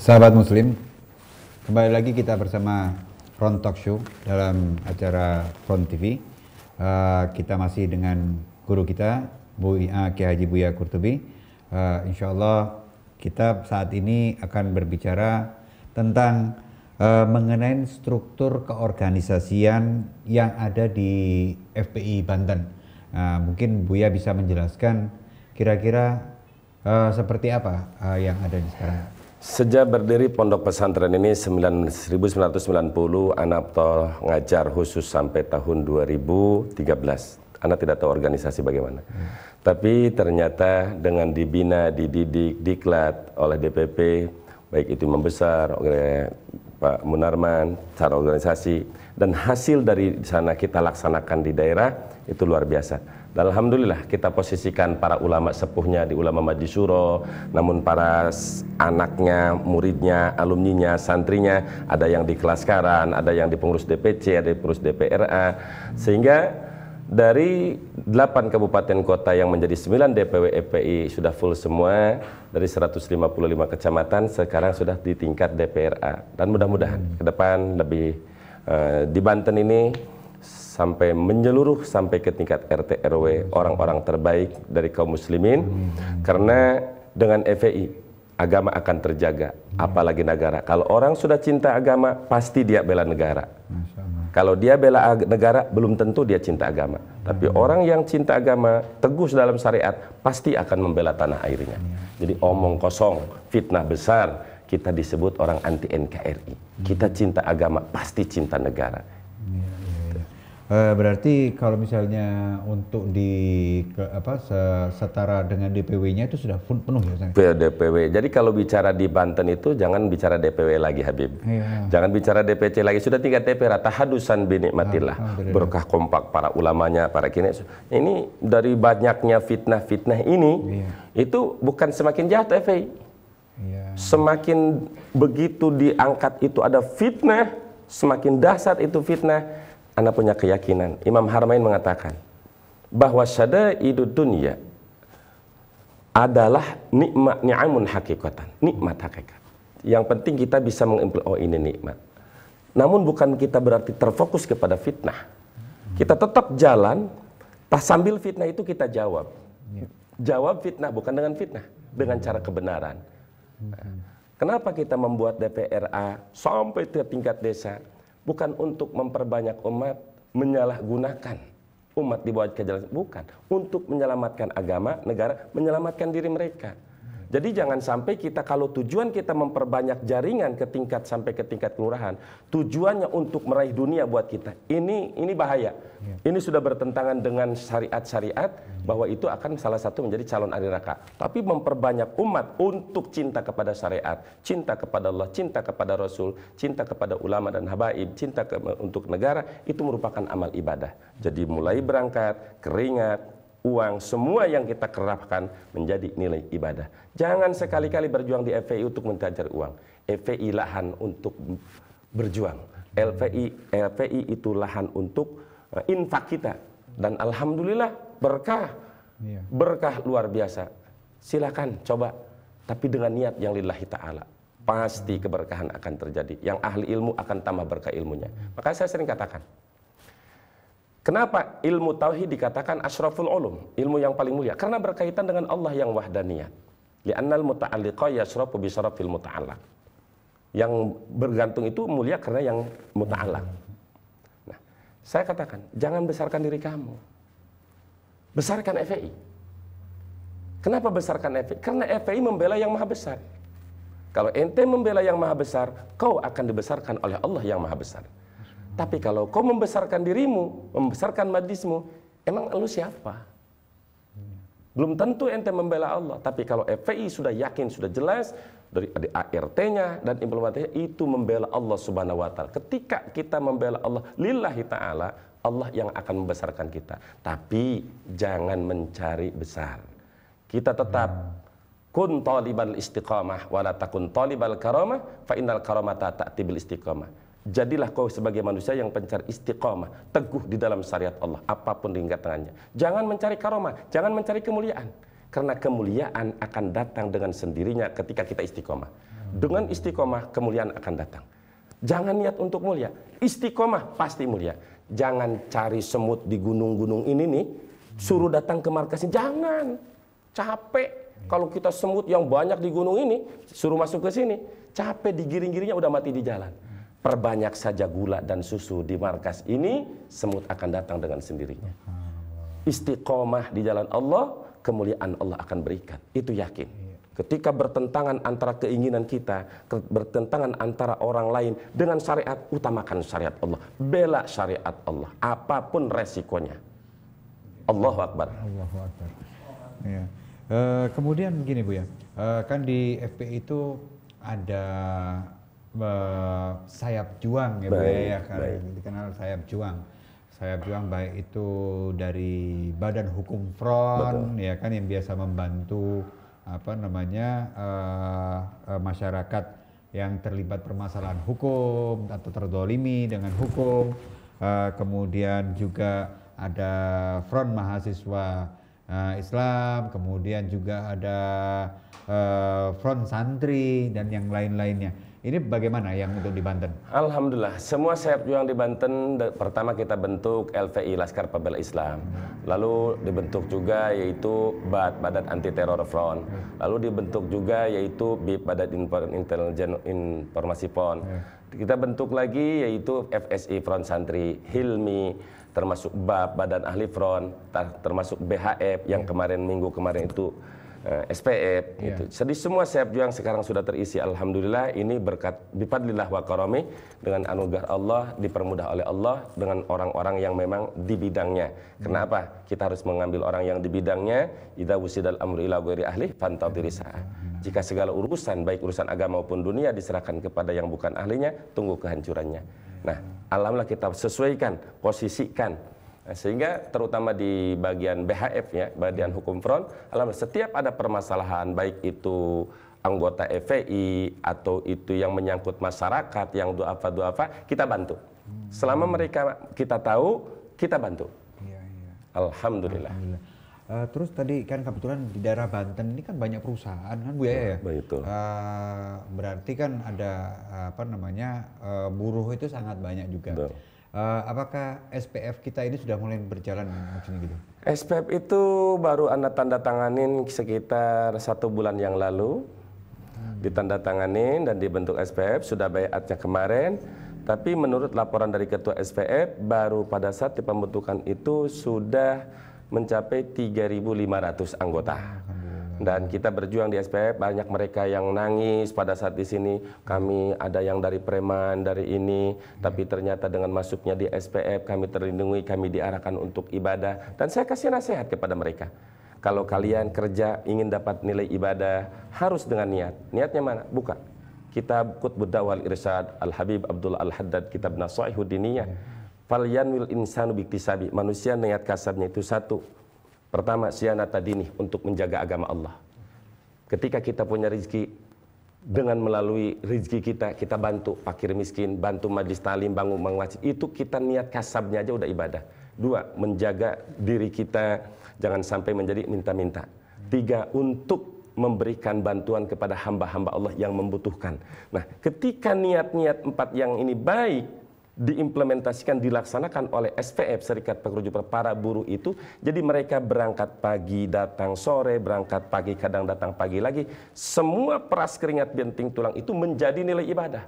Sahabat Muslim, kembali lagi kita bersama Front Talk Show dalam acara Front TV. Kita masih dengan guru kita, Kiai Haji Buya Qurtubi. Insya Allah kita saat ini akan berbicara tentang mengenai struktur keorganisasian yang ada di FPI Banten. Mungkin Buya bisa menjelaskan kira-kira seperti apa yang ada di sekarang. Sejak berdiri pondok pesantren ini 1990, anak ngajar khusus sampai tahun 2013. Anak tidak tahu organisasi bagaimana. Tapi ternyata dengan dibina, dididik, diklat oleh DPP, baik itu membesar oleh Pak Munarman, cara organisasi, dan hasil dari sana kita laksanakan di daerah, itu luar biasa. Dan alhamdulillah kita posisikan para ulama sepuhnya di ulama Majlis Syuro, namun para anaknya, muridnya, alumninya, santrinya, ada yang di kelas karan, ada yang di pengurus DPC, ada di pengurus DPRA, sehingga dari 8 kabupaten kota yang menjadi 9 DPW FPI sudah full semua, dari 155 kecamatan sekarang sudah di tingkat DPRA, dan mudah-mudahan ke depan lebih di Banten ini sampai menyeluruh sampai ke tingkat RT RW, orang-orang terbaik dari kaum muslimin. Karena dengan FPI agama akan terjaga, apalagi negara. Kalau orang sudah cinta agama, pasti dia bela negara. Kalau dia bela negara, belum tentu dia cinta agama. Tapi orang yang cinta agama, teguh dalam syariat, pasti akan membela tanah airnya. Jadi omong kosong, fitnah besar, kita disebut orang anti NKRI. Kita cinta agama, pasti cinta negara. Berarti kalau misalnya untuk setara dengan DPW-nya itu sudah penuh ya? DPW. Jadi kalau bicara di Banten itu jangan bicara DPW lagi, Habib. Jangan bicara DPC lagi, sudah tingkat DPR. Tahadusan binikmatillah. Berkah kompak para ulamanya, para kini. Ini dari banyaknya fitnah-fitnah ini, itu bukan semakin jahat FPI. Semakin begitu diangkat itu ada fitnah, semakin dahsyat itu fitnah. Anda punya keyakinan, Imam Haramain mengatakan bahwa syada'idud dunya adalah ni'amun hakikatan, nikmat hakikat. Yang penting kita bisa mengimplementasi, oh ini nikmat. Namun bukan kita berarti terfokus kepada fitnah. Kita tetap jalan, pas sambil fitnah itu kita jawab. Jawab fitnah bukan dengan fitnah, dengan cara kebenaran. Kenapa kita membuat DPRA sampai ke tingkat desa? Bukan untuk memperbanyak umat, menyalahgunakan umat di bawah kejalan, bukan. Untuk menyelamatkan agama, negara, menyelamatkan diri mereka. Jadi jangan sampai kita, kalau tujuan kita memperbanyak jaringan ke tingkat sampai ke tingkat kelurahan, tujuannya untuk meraih dunia buat kita. Ini bahaya. Ini sudah bertentangan dengan syariat-syariat bahwa itu akan salah satu menjadi calon ahli neraka. Tapi memperbanyak umat untuk cinta kepada syariat, cinta kepada Allah, cinta kepada Rasul, cinta kepada ulama dan habaib, cinta untuk negara, itu merupakan amal ibadah. Jadi mulai berangkat, keringat, uang, semua yang kita kerahkan menjadi nilai ibadah. Jangan sekali-kali berjuang di FPI untuk mencari uang. FPI lahan untuk berjuang. FPI itu lahan untuk infak kita. Dan alhamdulillah berkah. Berkah luar biasa. Silakan coba. Tapi dengan niat yang lillahi ta'ala. Pasti keberkahan akan terjadi. Yang ahli ilmu akan tambah berkah ilmunya. Maka saya sering katakan, kenapa ilmu tauhid dikatakan asyraful ulum, ilmu yang paling mulia? Karena berkaitan dengan Allah yang wahdaniyah. Li'annal muta'alliqa yasrafu bi syarafil muta'allaq. Yang bergantung itu mulia karena yang muta'allaq. Nah, saya katakan, jangan besarkan diri kamu. Besarkan FPI. Kenapa besarkan FPI? Karena FPI membela yang maha besar. Kalau ente membela yang maha besar, kau akan dibesarkan oleh Allah yang maha besar. Tapi kalau kau membesarkan dirimu, membesarkan majlismu, emang lu siapa? Belum tentu ente membela Allah. Tapi kalau FPI sudah yakin, sudah jelas dari ART-nya dan implementasinya, itu membela Allah Subhanahu wa Ta'ala. Ketika kita membela Allah lillahi ta'ala, Allah yang akan membesarkan kita. Tapi jangan mencari besar. Kita tetap kun talibal istiqamah wa la takun talibal karamah fa innal karamata ta'ti bil istiqamah. Jadilah kau sebagai manusia yang pencari istiqamah, teguh di dalam syariat Allah, apapun ringatannya. Jangan mencari karomah, jangan mencari kemuliaan. Karena kemuliaan akan datang dengan sendirinya ketika kita istiqamah. Dengan istiqomah kemuliaan akan datang. Jangan niat untuk mulia, istiqomah pasti mulia. Jangan cari semut di gunung-gunung ini nih, suruh datang ke markasnya. Jangan, capek. Kalau kita semut yang banyak di gunung ini, suruh masuk ke sini, capek, digiring-giringnya udah mati di jalan. Perbanyak saja gula dan susu di markas ini, semut akan datang dengan sendirinya. Istiqomah di jalan Allah, kemuliaan Allah akan berikan. Itu yakin. Ketika bertentangan antara keinginan kita, bertentangan antara orang lain dengan syariat, utamakan syariat Allah. Bela syariat Allah, apapun resikonya. Allahu Akbar. Allahu Akbar. Ya. Kemudian begini Bu ya, kan di FPI itu ada sayap juang ya Bu ya, kan dikenal sayap juang. Sayap juang baik itu dari Badan Hukum Front, ya kan, yang biasa membantu masyarakat yang terlibat permasalahan hukum atau terdolimi dengan hukum. Kemudian juga ada Front Mahasiswa Islam, kemudian juga ada Front Santri dan yang lain-lainnya. Ini bagaimana yang untuk di Banten? Alhamdulillah, semua sayap juang di Banten, pertama kita bentuk LVI, Laskar Pembela Islam. Lalu dibentuk juga yaitu BAT, Badan Anti Teror Front. Lalu dibentuk juga yaitu BIP, Badan Intelijen Informasi PON. Kita bentuk lagi yaitu FSI, Front Santri, HILMI, termasuk BAP, Badan Ahli Front, termasuk BHF yang minggu kemarin itu SPF, gitu. Jadi semua sayap juang sekarang sudah terisi. Alhamdulillah, ini berkat bifadlillah wa karami, dengan anugerah Allah, dipermudah oleh Allah dengan orang-orang yang memang di bidangnya. Kenapa? Kita harus mengambil orang yang di bidangnya. Idza wusidal amru ila ghairi ahli fantadhirisa. Jika segala urusan, baik urusan agama maupun dunia, diserahkan kepada yang bukan ahlinya, tunggu kehancurannya. Nah, alhamdulillah kita sesuaikan, posisikan. Sehingga terutama di bagian BHF ya, Badan Hukum Front, alhamdulillah setiap ada permasalahan, baik itu anggota FPI atau itu yang menyangkut masyarakat, yang duafa, kita bantu. Selama mereka kita tahu, kita bantu. Alhamdulillah. Terus tadi kan kebetulan di daerah Banten ini kan banyak perusahaan kan Bu ya? Betul. Berarti kan ada buruh itu sangat banyak juga. Betul. Apakah SPF kita ini sudah mulai berjalan maksudnya gitu? SPF itu baru Anda tanda tanganin sekitar 1 bulan yang lalu. Ditandatanganin dan dibentuk SPF, sudah baiatnya kemarin. Tapi menurut laporan dari Ketua SPF, baru pada saat di pembentukan itu sudah mencapai 3.500 anggota. Dan kita berjuang di SPF, banyak mereka yang nangis pada saat di sini. Kami ada yang dari preman, dari ini, tapi ternyata dengan masuknya di SPF kami terlindungi, kami diarahkan untuk ibadah. Dan saya kasih nasihat kepada mereka. Kalau kalian kerja ingin dapat nilai ibadah, harus dengan niat. Niatnya mana? Buka kitab Qutbud Dawal Irsyad Al-Habib Abdullah Al-Haddad, kitab Nasaihu Diniyah. Falyanwil insanu biktisabi. Manusia niat kasarnya itu satu. Pertama, sianata dini, untuk menjaga agama Allah. Ketika kita punya rezeki, dengan melalui rezeki kita bantu fakir miskin, bantu majlis talim, bangun masjid, itu kita niat kasabnya aja udah ibadah. 2, menjaga diri kita jangan sampai menjadi minta-minta. 3, untuk memberikan bantuan kepada hamba-hamba Allah yang membutuhkan. Nah, ketika niat-niat 4 yang ini baik, diimplementasikan, dilaksanakan oleh SPF, Serikat Pekerja para buruh itu, jadi mereka berangkat pagi, datang sore, berangkat pagi, kadang datang pagi lagi. Semua peras keringat benting tulang itu menjadi nilai ibadah.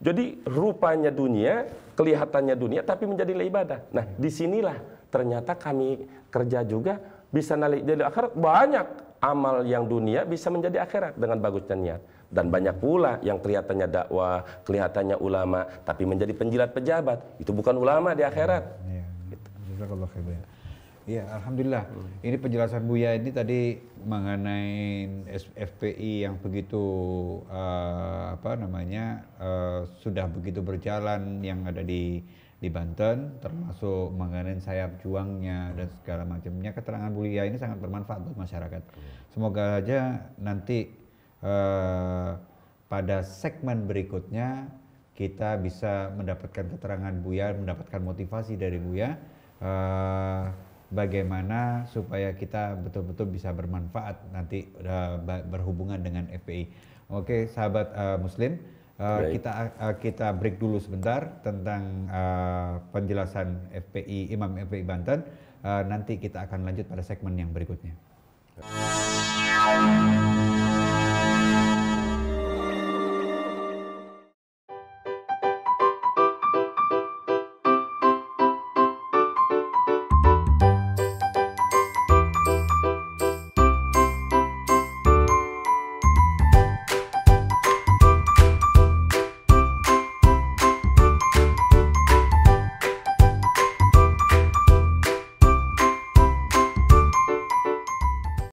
Jadi rupanya dunia, kelihatannya dunia, tapi menjadi nilai ibadah. Nah, disinilah ternyata kami kerja juga bisa nilai akhirat. Banyak amal yang dunia bisa menjadi akhirat dengan bagusnya niat. Dan banyak pula yang kelihatannya dakwah, kelihatannya ulama, tapi menjadi penjilat pejabat. Itu bukan ulama di akhirat. Jazakallah khair ya. Iya, alhamdulillah. Ini penjelasan Buya ini tadi mengenai FPI yang begitu sudah begitu berjalan yang ada di Banten, termasuk mengenai sayap juangnya dan segala macamnya. Keterangan Buya ini sangat bermanfaat buat masyarakat. Semoga aja nanti pada segmen berikutnya kita bisa mendapatkan keterangan Buya, mendapatkan motivasi dari Buya bagaimana supaya kita betul-betul bisa bermanfaat nanti berhubungan dengan FPI. Oke, sahabat Muslim, kita break dulu sebentar tentang penjelasan FPI Imam FPI Banten. Nanti kita akan lanjut pada segmen yang berikutnya.